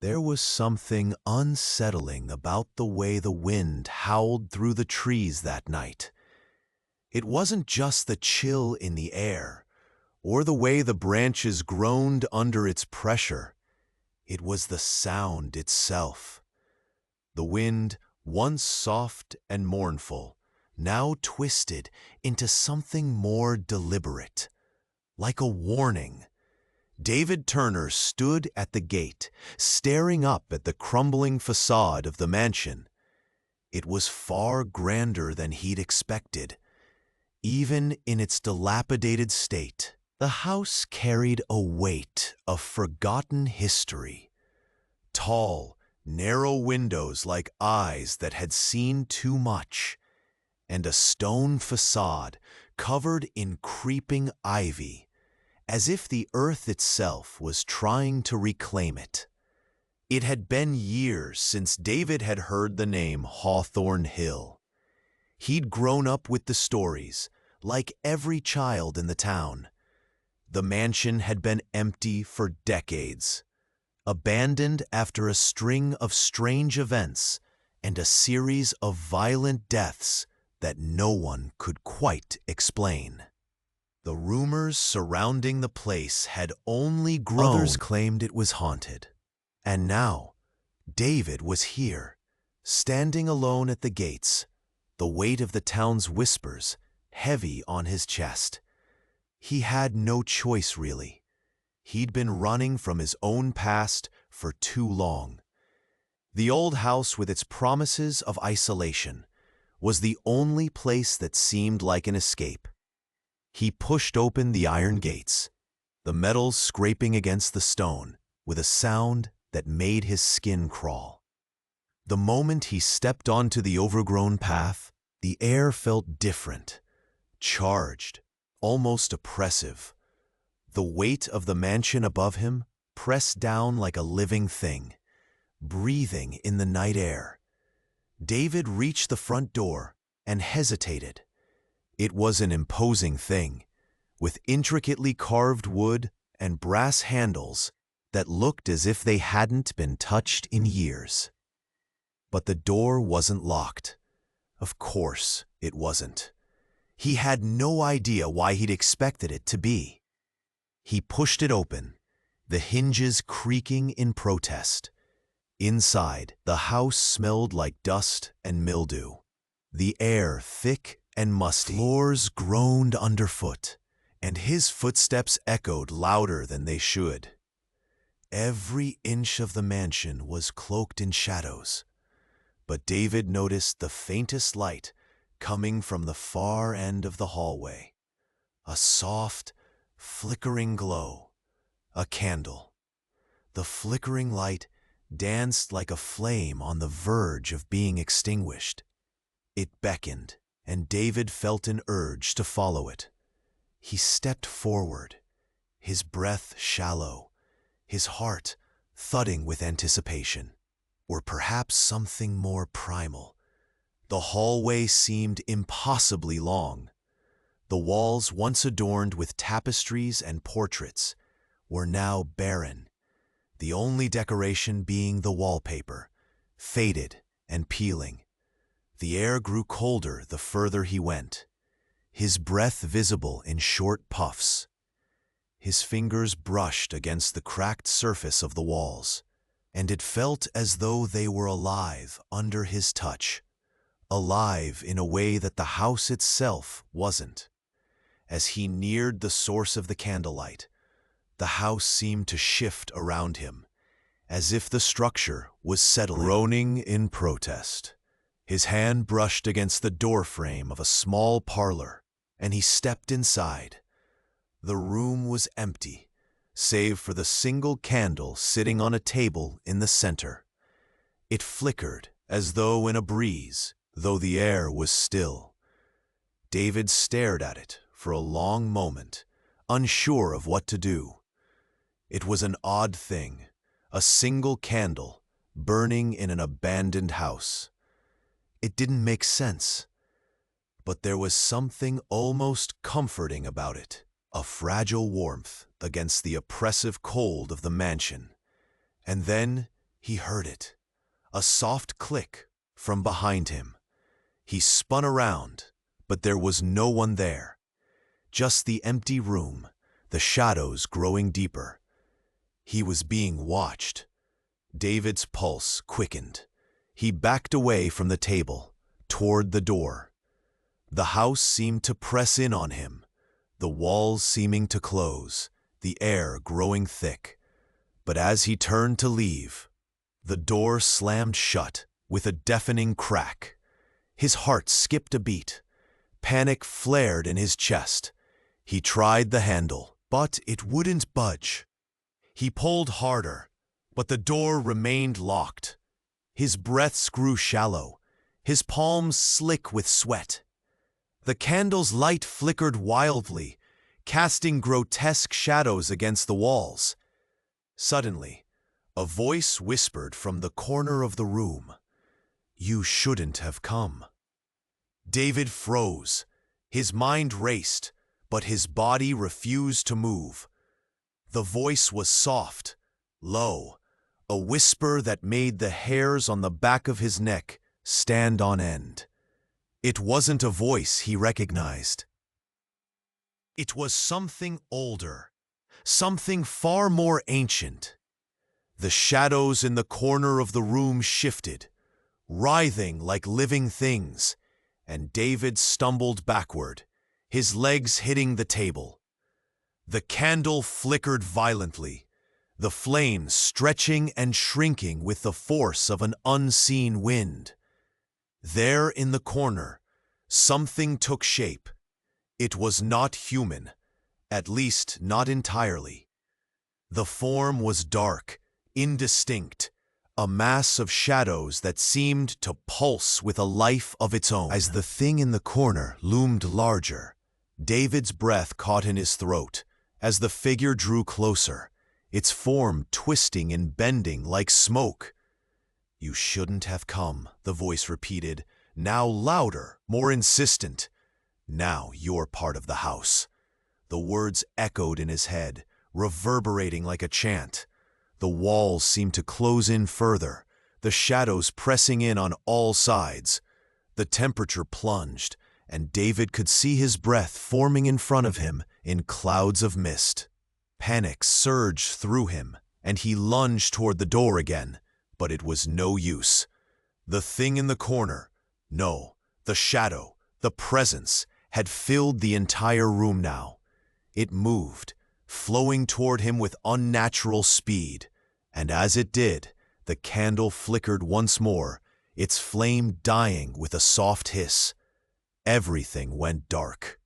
There was something unsettling about the way the wind howled through the trees that night. It wasn't just the chill in the air, or the way the branches groaned under its pressure. It was the sound itself. The wind, once soft and mournful, now twisted into something more deliberate, like a warning. David Turner stood at the gate, staring up at the crumbling facade of the mansion. It was far grander than he'd expected. Even in its dilapidated state, the house carried a weight of forgotten history. Tall, narrow windows like eyes that had seen too much, and a stone facade covered in creeping ivy, as if the earth itself was trying to reclaim it. It had been years since David had heard the name Hawthorn Hill. He'd grown up with the stories, like every child in the town. The mansion had been empty for decades, abandoned after a string of strange events and a series of violent deaths that no one could quite explain. The rumors surrounding the place had only grown. Others claimed it was haunted. And now, David was here, standing alone at the gates, the weight of the town's whispers heavy on his chest. He had no choice, really. He'd been running from his own past for too long. The old house, with its promises of isolation, was the only place that seemed like an escape. He pushed open the iron gates, the metal scraping against the stone with a sound that made his skin crawl. The moment he stepped onto the overgrown path, the air felt different, charged, almost oppressive. The weight of the mansion above him pressed down like a living thing, breathing in the night air. David reached the front door and hesitated. It was an imposing thing, with intricately carved wood and brass handles that looked as if they hadn't been touched in years. But the door wasn't locked. Of course it wasn't. He had no idea why he'd expected it to be. He pushed it open, the hinges creaking in protest. Inside, the house smelled like dust and mildew, the air thick and musty. Floors groaned underfoot, and his footsteps echoed louder than they should. Every inch of the mansion was cloaked in shadows, but David noticed the faintest light coming from the far end of the hallway. A soft, flickering glow, a candle. The flickering light danced like a flame on the verge of being extinguished. It beckoned, and David felt an urge to follow it. He stepped forward, his breath shallow, his heart thudding with anticipation, or perhaps something more primal. The hallway seemed impossibly long. The walls, once adorned with tapestries and portraits, were now barren, the only decoration being the wallpaper, faded and peeling. The air grew colder the further he went, his breath visible in short puffs. His fingers brushed against the cracked surface of the walls, and it felt as though they were alive under his touch, alive in a way that the house itself wasn't. As he neared the source of the candlelight, the house seemed to shift around him, as if the structure was settling. Groaning in protest, his hand brushed against the doorframe of a small parlor, and he stepped inside. The room was empty, save for the single candle sitting on a table in the center. It flickered as though in a breeze, though the air was still. David stared at it for a long moment, unsure of what to do. It was an odd thing, a single candle burning in an abandoned house. It didn't make sense, but there was something almost comforting about it, a fragile warmth against the oppressive cold of the mansion. And then He heard it, a soft click from behind him. He spun around, but there was no one there. Just the empty room, the shadows growing deeper. He was being watched. David's pulse quickened. He backed away from the table, toward the door. The house seemed to press in on him, the walls seeming to close, the air growing thick. But as he turned to leave, the door slammed shut with a deafening crack. His heart skipped a beat. Panic flared in his chest. He tried the handle, but it wouldn't budge. He pulled harder, but the door remained locked. His breaths grew shallow, his palms slick with sweat. The candle's light flickered wildly, casting grotesque shadows against the walls. Suddenly, a voice whispered from the corner of the room, "You shouldn't have come." David froze. His mind raced, but his body refused to move. The voice was soft, low, a whisper that made the hairs on the back of his neck stand on end. It wasn't a voice he recognized. It was something older, something far more ancient. The shadows in the corner of the room shifted, writhing like living things, and David stumbled backward, his legs hitting the table. The candle flickered violently, the flames stretching and shrinking with the force of an unseen wind. There in the corner, something took shape. It was not human, at least not entirely. The form was dark, indistinct, a mass of shadows that seemed to pulse with a life of its own. As the thing in the corner loomed larger, David's breath caught in his throat as the figure drew closer, its form twisting and bending like smoke. "You shouldn't have come," the voice repeated, now louder, more insistent. "Now you're part of the house." The words echoed in his head, reverberating like a chant. The walls seemed to close in further, the shadows pressing in on all sides. The temperature plunged, and David could see his breath forming in front of him in clouds of mist. Panic surged through him, and he lunged toward the door again, but it was no use. The thing in the corner, no, the shadow, the presence, had filled the entire room now. It moved, flowing toward him with unnatural speed, and as it did, the candle flickered once more, its flame dying with a soft hiss. Everything went dark.